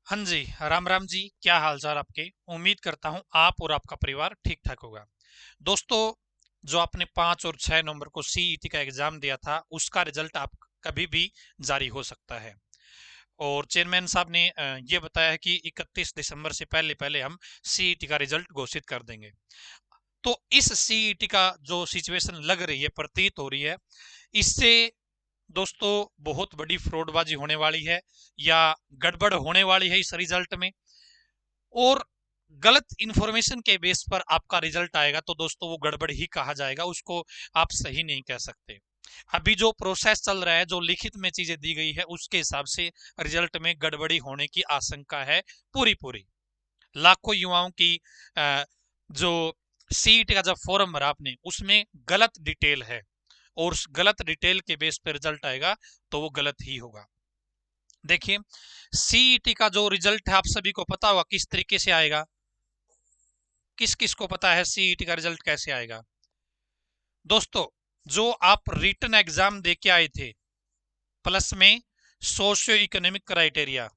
हाँ जी, राम राम जी। क्या हाल चाल आपके? उम्मीद करता हूँ आप और आपका परिवार ठीक ठाक होगा। दोस्तों, जो आपने 5 और 6 नवंबर को सीईटी का एग्जाम दिया था, उसका रिजल्ट आप कभी भी जारी हो सकता है। और चेयरमैन साहब ने ये बताया है कि 31 दिसंबर से पहले पहले हम सीईटी का रिजल्ट घोषित कर देंगे। तो इस सीईटी का जो सिचुएशन लग रही है, प्रतीत हो रही है, इससे दोस्तों बहुत बड़ी फ्रॉडबाजी होने वाली है या गड़बड़ होने वाली है इस रिजल्ट में। और गलत इंफॉर्मेशन के बेस पर आपका रिजल्ट आएगा तो दोस्तों वो गड़बड़ ही कहा जाएगा, उसको आप सही नहीं कह सकते। अभी जो प्रोसेस चल रहा है, जो लिखित में चीजें दी गई है, उसके हिसाब से रिजल्ट में गड़बड़ी होने की आशंका है पूरी पूरी। लाखों युवाओं की जो सीट का जब फॉर्म भरा आपने, उसमें गलत डिटेल है और उस गलत डिटेल के बेस पर रिजल्ट आएगा तो वो गलत ही होगा। देखिए, सीईटी का जो रिजल्ट है आप सभी को पता होगा किस तरीके से आएगा। किस किस को पता है सीईटी का रिजल्ट कैसे आएगा? दोस्तों, जो आप रिटन एग्जाम दे के आए थे, प्लस में सोशियो इकोनॉमिक क्राइटेरिया,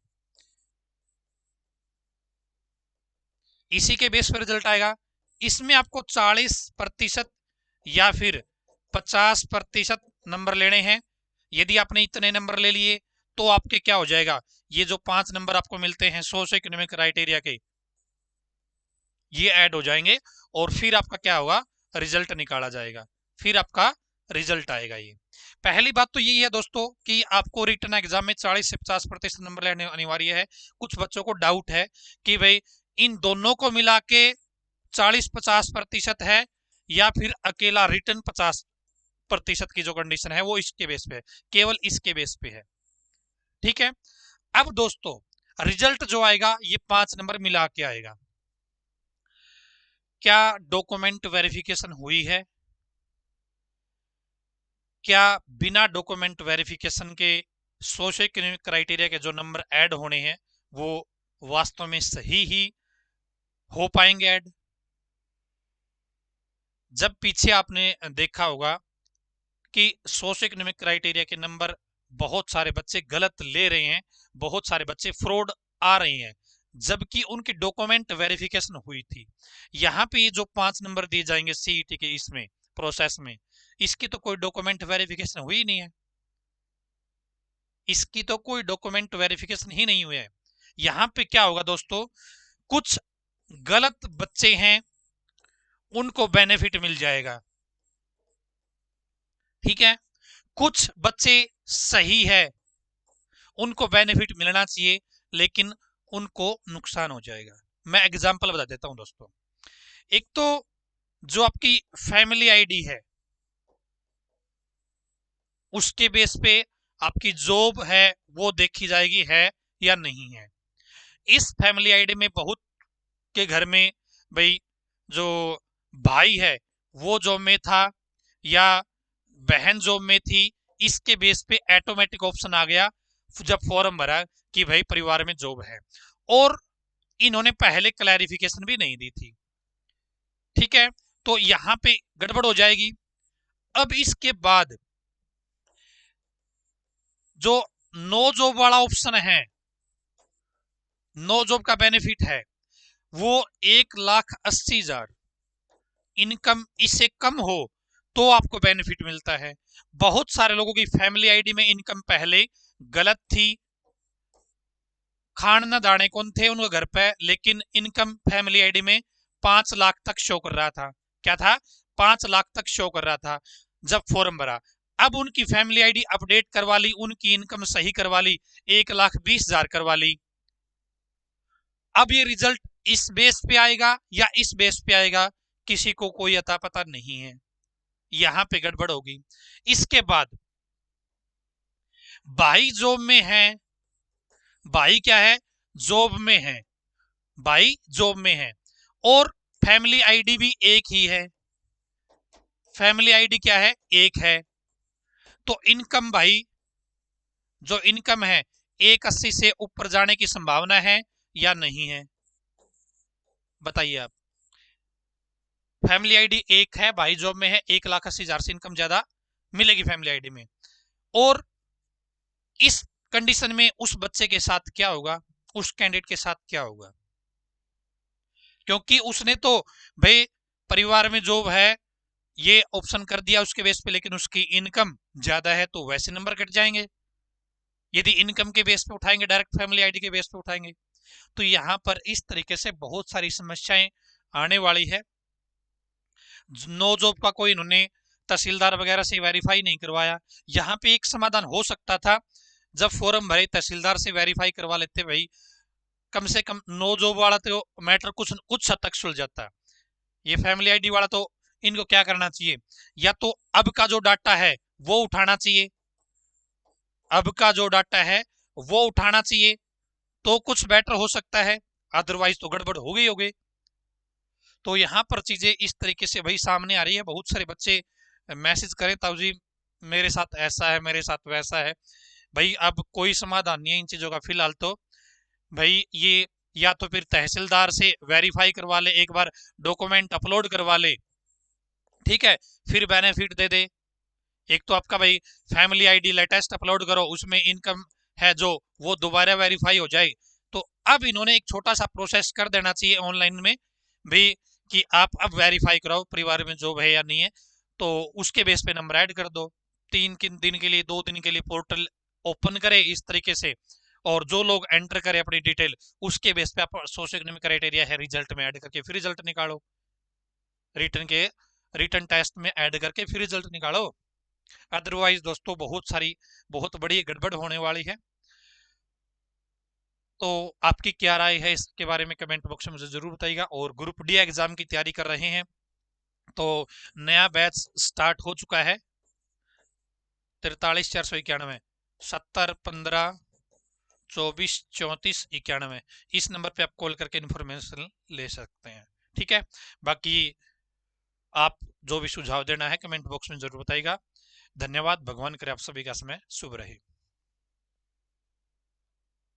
इसी के बेस पर रिजल्ट आएगा। इसमें आपको 40% या फिर 50% नंबर लेने हैं। यदि आपने इतने नंबर ले लिए तो आपके क्या हो जाएगा, ये जो 5 नंबर आपको मिलते हैं सोशियो इकोनॉमिक क्राइटेरिया के, ये ऐड हो जाएंगे और फिर आपका क्या होगा, रिजल्ट निकाला जाएगा। फिर आपका रिजल्ट आएगा। ये पहली बात तो यही है दोस्तों कि आपको रिटन एग्जाम में 40 से 50% नंबर लेने अनिवार्य है। कुछ बच्चों को डाउट है कि भाई इन दोनों को मिला के 40-50% है या फिर अकेला रिटन 50% की जो कंडीशन है वो इसके बेस पे है, केवल इसके बेस पे है। ठीक है। अब दोस्तों, रिजल्ट जो आएगा ये 5 नंबर मिला के आएगा। क्या डॉक्यूमेंट वेरिफिकेशन हुई है? क्या बिना डॉक्यूमेंट वेरिफिकेशन के सोशल इकोनॉमिक क्राइटेरिया के जो नंबर ऐड होने हैं वो वास्तव में सही ही हो पाएंगे ऐड? जब पीछे आपने देखा होगा कि सोशल इकोनॉमिक क्राइटेरिया के नंबर बहुत सारे बच्चे गलत ले रहे हैं, बहुत सारे बच्चे फ्रॉड आ रहे हैं, जबकि उनकी डॉक्यूमेंट वेरिफिकेशन हुई थी। यहाँ पे ये जो 5 नंबर दिए जाएंगे सीईटी के इसमें प्रोसेस में, इसकी तो कोई डॉक्यूमेंट वेरिफिकेशन हुई नहीं है। इसकी तो कोई डॉक्यूमेंट वेरिफिकेशन ही नहीं हुआ है। यहाँ पे क्या होगा दोस्तों, कुछ गलत बच्चे हैं, उनको बेनिफिट मिल जाएगा। ठीक है। कुछ बच्चे सही है, उनको बेनिफिट मिलना चाहिए, लेकिन उनको नुकसान हो जाएगा। मैं एग्जांपल बता देता हूं दोस्तों। एक तो जो आपकी फैमिली आईडी है, उसके बेस पे आपकी जॉब है वो देखी जाएगी है या नहीं है। इस फैमिली आईडी में बहुत के घर में भाई जो भाई है वो जॉब में था या बहन जॉब में थी, इसके बेस पे ऑटोमेटिक ऑप्शन आ गया जब फॉर्म भरा कि भाई परिवार में जॉब है, और इन्होंने पहले क्लैरिफिकेशन भी नहीं दी थी। ठीक है। तो यहां पे गड़बड़ हो जाएगी। अब इसके बाद जो नो जॉब वाला ऑप्शन है, नो जॉब का बेनिफिट है वो 1,80,000 इनकम इससे कम हो तो आपको बेनिफिट मिलता है। बहुत सारे लोगों की फैमिली आईडी में इनकम पहले गलत थी, खान न दाने कौन थे उनके घर पे, लेकिन इनकम फैमिली आईडी में 5 लाख तक शो कर रहा था। क्या था? 5 लाख तक शो कर रहा था जब फॉर्म भरा। अब उनकी फैमिली आईडी अपडेट करवा ली, उनकी इनकम सही करवा ली, 1,20,000 करवा ली। अब ये रिजल्ट इस बेस पे आएगा या इस बेस पे आएगा, किसी को कोई अता पता नहीं है। यहां पे गड़बड़ होगी। इसके बाद भाई जॉब में है, भाई क्या है, जॉब में है, भाई जॉब में है, और फैमिली आईडी भी एक ही है। फैमिली आईडी क्या है, एक है। तो इनकम भाई, जो इनकम है 1,80 से ऊपर जाने की संभावना है या नहीं है? बताइए आप। फैमिली आईडी एक है, भाई जॉब में है, 1,80,000 से इनकम ज्यादा मिलेगी फैमिली आईडी में। और इस कंडीशन में उस बच्चे के साथ क्या होगा, उस कैंडिडेट के साथ क्या होगा, क्योंकि उसने तो भाई परिवार में जॉब है ये ऑप्शन कर दिया उसके बेस पे, लेकिन उसकी इनकम ज्यादा है तो वैसे नंबर कट जाएंगे। यदि इनकम के बेस पे उठाएंगे, डायरेक्ट फैमिली आईडी के बेस पे उठाएंगे, तो यहां पर इस तरीके से बहुत सारी समस्याएं आने वाली है। नो जॉब का कोई इन्होंने तहसीलदार वगैरह से वेरीफाई नहीं करवाया। यहाँ पे एक समाधान हो सकता था, जब फॉर्म भरे तहसीलदार से वेरीफाई करवा लेते भाई, कम से कम नो जॉब वाला तो मैटर कुछ कुछ हद तक सुलझ जाता है। ये फैमिली आईडी वाला तो इनको क्या करना चाहिए, या तो अब का जो डाटा है वो उठाना चाहिए, अब का जो डाटा है वो उठाना चाहिए तो कुछ बेटर हो सकता है, अदरवाइज तो गड़बड़ हो गई होगी। तो यहाँ पर चीजें इस तरीके से भाई सामने आ रही है। बहुत सारे बच्चे मैसेज करें ताऊ जी मेरे साथ ऐसा है, मेरे साथ वैसा है। भाई अब कोई समाधान नहीं है इन चीजों का फिलहाल तो। भाई ये या तो फिर तहसीलदार से वेरीफाई करवा ले, एक बार डॉक्यूमेंट अपलोड करवा ले, ठीक है, फिर बेनिफिट दे दे। एक तो आपका भाई फैमिली आईडी लेटेस्ट अपलोड करो, उसमें इनकम है जो वो दोबारा वेरीफाई हो जाए। तो अब इन्होंने एक छोटा सा प्रोसेस कर देना चाहिए ऑनलाइन में भी, कि आप अब वेरीफाई कराओ परिवार में जॉब है या नहीं है, तो उसके बेस पे नंबर ऐड कर दो। 3 दिन के लिए, 2 दिन के लिए पोर्टल ओपन करे इस तरीके से, और जो लोग एंटर करे अपनी डिटेल उसके बेस पे आप सोशल इकोनॉमिक क्राइटेरिया है रिजल्ट में ऐड करके फिर रिजल्ट निकालो, रिटर्न टेस्ट में ऐड करके फिर रिजल्ट निकालो। अदरवाइज दोस्तों बहुत बड़ी गड़बड़ होने वाली है। तो आपकी क्या राय है इसके बारे में कमेंट बॉक्स में मुझे जरूर बताइएगा। और ग्रुप डी एग्जाम की तैयारी कर रहे हैं तो नया बैच स्टार्ट हो चुका है, 43 491 70 15 24 34 91, इस नंबर पे आप कॉल करके इन्फॉर्मेशन ले सकते हैं, ठीक है। बाकी आप जो भी सुझाव देना है कमेंट बॉक्स में जरूर बताइएगा। धन्यवाद, भगवान करे आप सभी का समय शुभ रहे।